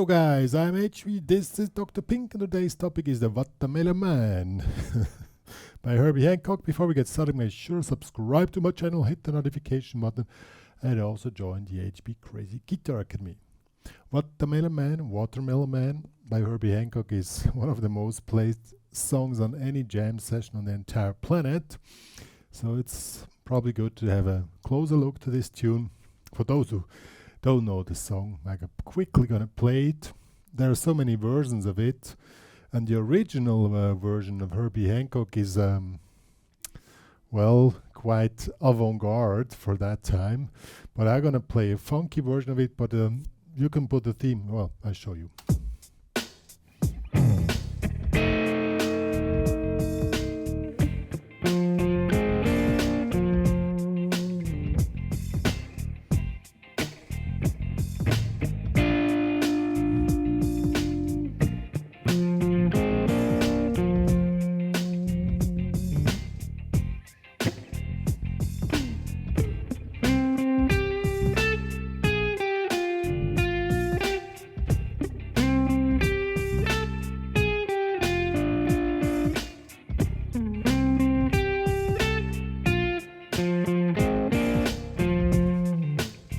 Yo guys, I'm HV, this is Dr. Pink, and today's topic is the Watermelon Man by Herbie Hancock. Before we get started, make sure to subscribe to my channel, hit the notification button, and also join the HPCrazy Guitar Academy. Watermelon Man by Herbie Hancock is one of the most played songs on any jam session on the entire planet. So it's probably good to have a closer look to this tune. For those who don't know the song, I'm quickly gonna play it. There are so many versions of it, and the original version of Herbie Hancock is well, quite avant-garde for that time, but I'm gonna play a funky version of it. But you can put the theme, well, I'll show you.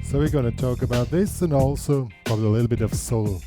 So we're going to talk about this and also probably a little bit of solo.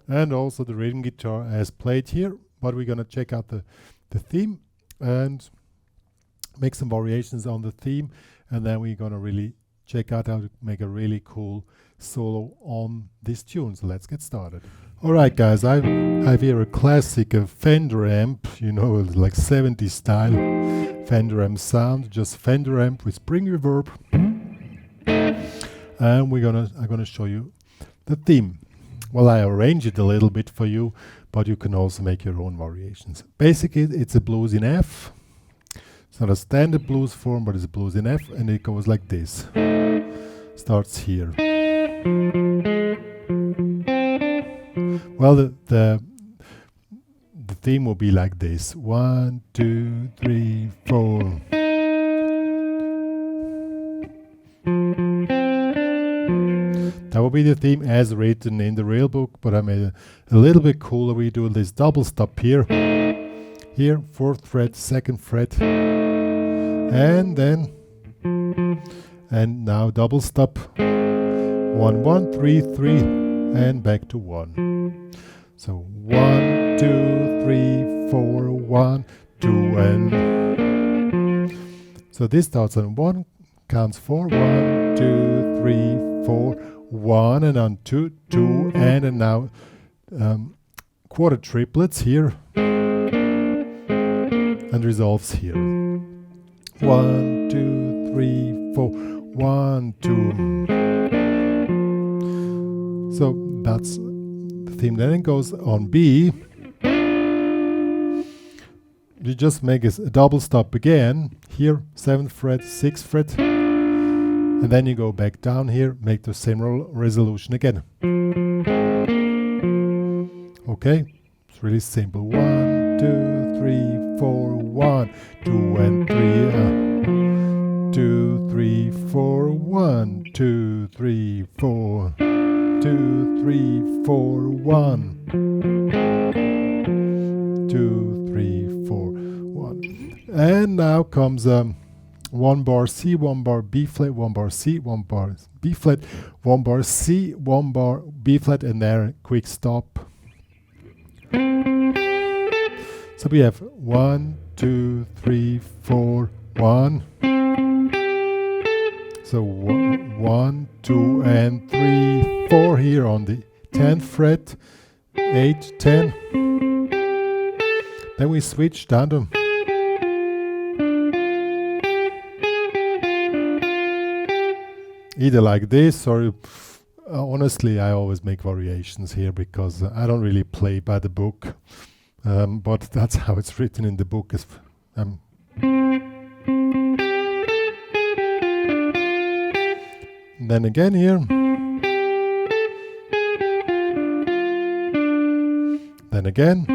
And also the rhythm guitar as played here, but we're gonna check out the theme and make some variations on the theme, and then we're gonna really check out how to make a really cool solo on this tune. So let's get started. Alright guys, I have here a classic Fender amp, you know, like 70s style Fender amp sound, just Fender amp with spring reverb. And I'm gonna show you the theme. Well, I arrange it a little bit for you, but you can also make your own variations. Basically, it's a blues in F. It's not a standard blues form, but it's a blues in F, and it goes like this. Starts here. Well, the theme will be like this. 1, 2, 3, 4. That will be the theme as written in the real book, but I made it a little bit cooler. We do this double stop here. Here, 4th fret, 2nd fret, and then, and now double stop. 1, 1, 3, 3, and back to 1. So 1, 2, 3, 4, 1, 2, and. So this starts on 1, counts 4, 1, 2, 3, 4, 1, and on 2, 2, and now quarter triplets here, and resolves here. 1, 2, 3, 4, 1, 2. So that's the theme. Then it goes on B. You just make a double stop again. Here, 7th fret, 6th fret. And then you go back down here, make the same resolution again. Okay, it's really simple. 1, 2, 3, 4, 1, 2, and 3. 2, 3, 4, 1, 2, 3, 4, 2, 3, 4, 1, 2, 3, 4, 1. And now comes 1 bar C, 1 bar B flat, 1 bar C, 1 bar B flat, 1 bar C, 1 bar B flat, and there a quick stop. So we have 1, 2, 3, 4, 1. So 1, 2, and 3, 4 here on the 10th fret, 8, 10. Then we switch down to either like this or honestly I always make variations here because I don't really play by the book, but that's how it's written in the book. Then again here, then again,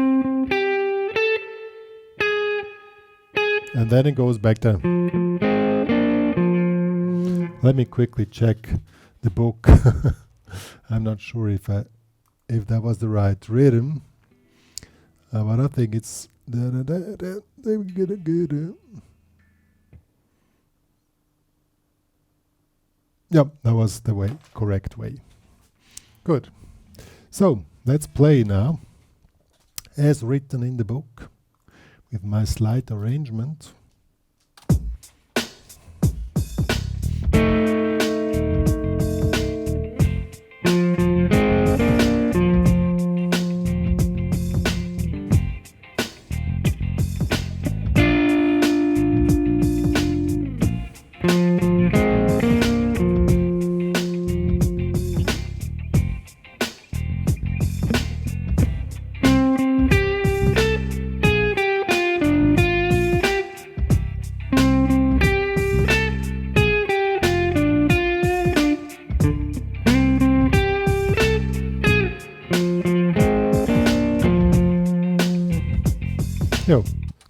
and then it goes back down. Let me quickly check the book. I'm not sure if that was the right rhythm, but I think it's yep, that was the correct way. Good. So let's play now as written in the book with my slight arrangement.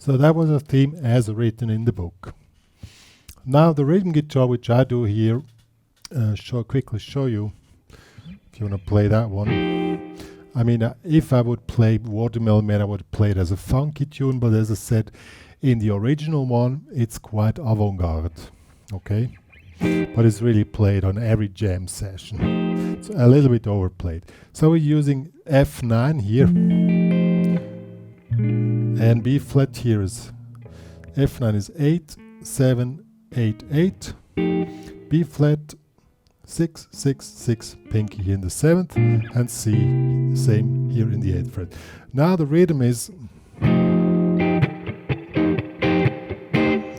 So that was a theme as written in the book. Now the rhythm guitar, which I do here, quickly show you, if you want to play that one. I mean, if I would play Watermelon Man, I would play it as a funky tune, but as I said, in the original one, it's quite avant-garde, okay? But it's really played on every jam session. It's a little bit overplayed. So we're using F9 here. And B flat here is F9 is 8, 7, 8, 8. B flat 6, 6, 6, pinky here in the 7th, and C same here in the 8th fret. Now the rhythm is,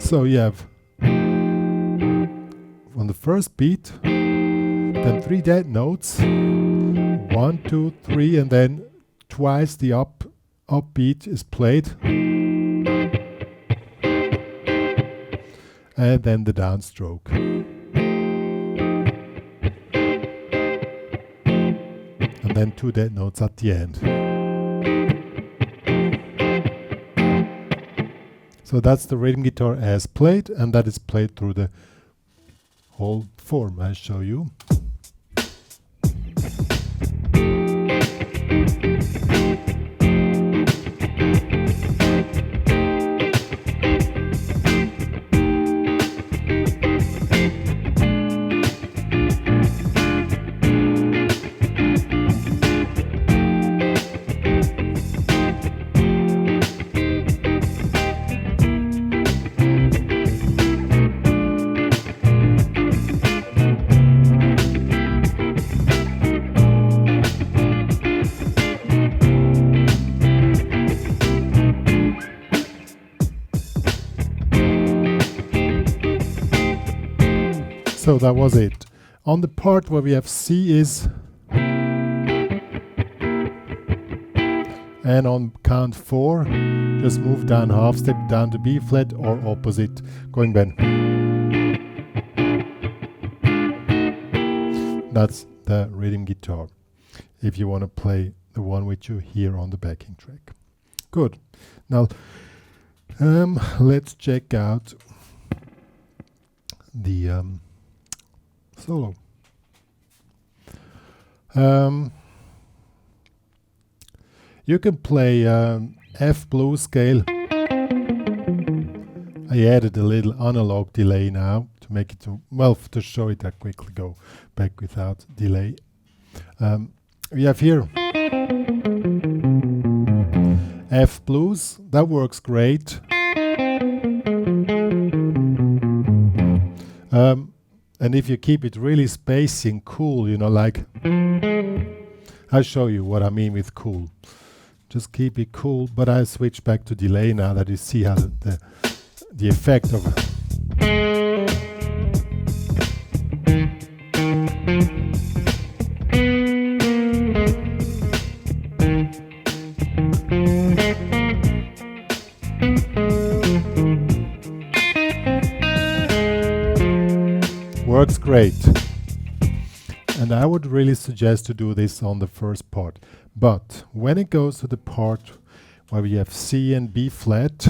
so you have on the first beat, then 3 dead notes, 1, 2, 3, and then twice the upbeat is played, and then the downstroke, and then 2 dead notes at the end. So that's the rhythm guitar as played, and that is played through the whole form I show you. So that was it. On the part where we have C is, and on count 4, just move down half step down to B flat or opposite, going back. That's the rhythm guitar, if you want to play the one which you hear on the backing track. Good. Now, let's check out the solo. You can play F blues scale. I added a little analog delay now to make it to show it. I quickly go back without delay. We have here F blues. That works great. And if you keep it really spacing cool, you know, like, I'll show you what I mean with cool. Just keep it cool. But I switch back to delay now that you see how the effect of works great. And I would really suggest to do this on the first part. But when it goes to the part where we have C and B flat,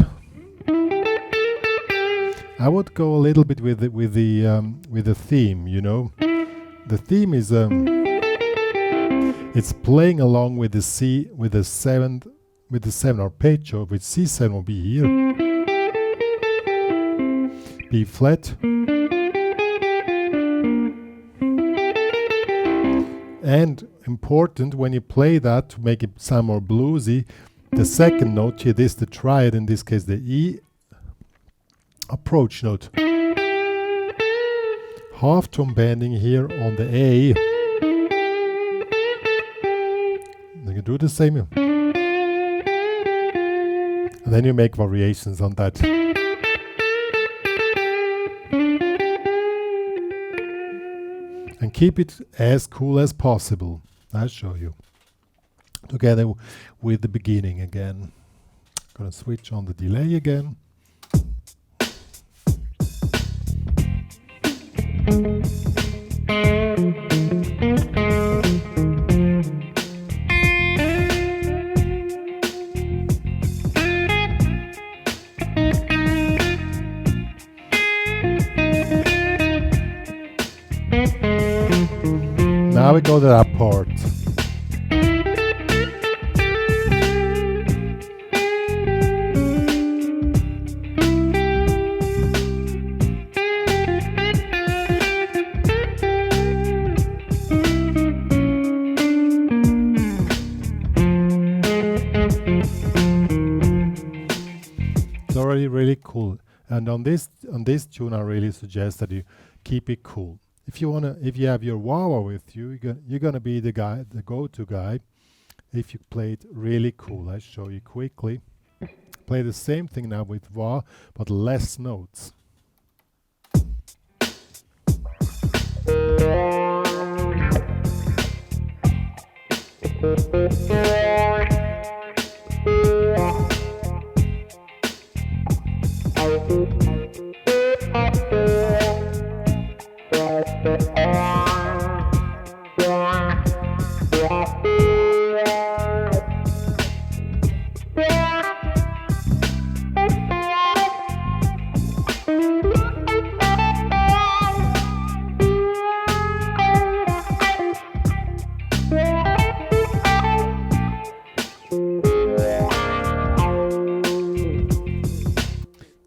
I would go a little bit with the theme, you know. The theme is it's playing along with the C, with the seventh arpeggio, which C7 will be here, B flat, and important when you play that to make it sound more bluesy, the second note here, this the triad, in this case the E approach note. Half tone bending here on the A. You can do the same. And then you make variations on that. And keep it as cool as possible. I'll show you. Together with the beginning again. Gonna switch on the delay again. Now we go to that part. It's already really cool. And on this tune, I really suggest that you keep it cool. If you have your wah-wah with you, you're gonna be the guy, the go-to guy. If you play it really cool, I'll show you quickly. Play the same thing now with wah, but less notes.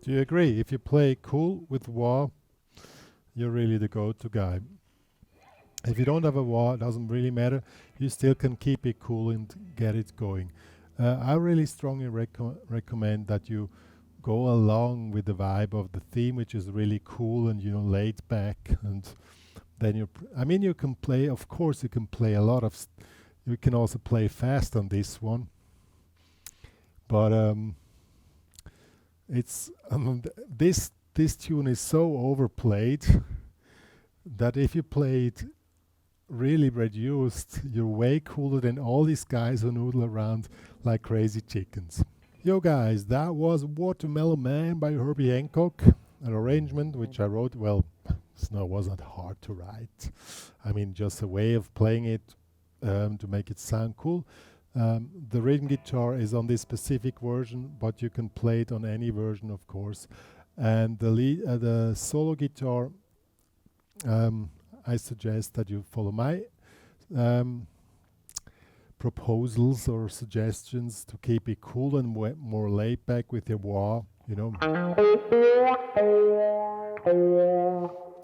Do you agree? If you play cool with wah, you're really the go-to guy. If you don't have a wah, it doesn't really matter. You still can keep it cool and get it going. I really strongly recommend that you go along with the vibe of the theme, which is really cool and, you know, laid back. And then you can play, of course, you can play a lot of, you can also play fast on this one. But it's this tune is so overplayed that if you play it really reduced, you're way cooler than all these guys who noodle around like crazy chickens. Yo guys, that was Watermelon Man by Herbie Hancock, an arrangement which I wrote. Well, it wasn't hard to write. I mean, just a way of playing it to make it sound cool. The rhythm guitar is on this specific version, but you can play it on any version, of course. And the solo guitar, I suggest that you follow my proposals or suggestions to keep it cool and more laid back with your wah, you know.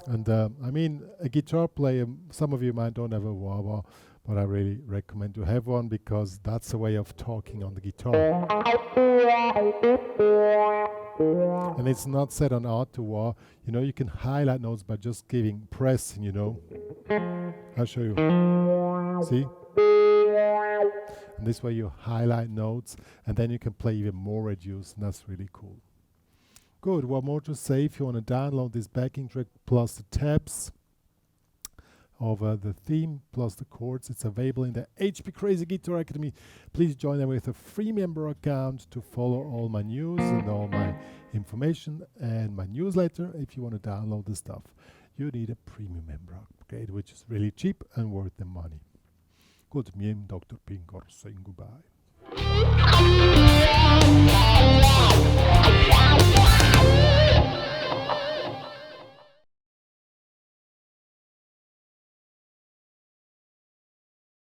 And I mean, a guitar player, some of you might don't have a wah-wah, but I really recommend to have one because that's a way of talking on the guitar. And it's not set on out to wah. You know, you can highlight notes by just pressing, you know. I'll show you. See? And this way you highlight notes, and then you can play even more reduced, and that's really cool. Good, one more to say. If you want to download this backing track plus the tabs of the theme plus the chords, it's available in the HPCrazy Guitar Academy. Please join them with a free member account to follow all my news and all my information and my newsletter. If you want to download the stuff, you need a premium member upgrade, which is really cheap and worth the money. Good, me and Dr. Pinkor saying goodbye.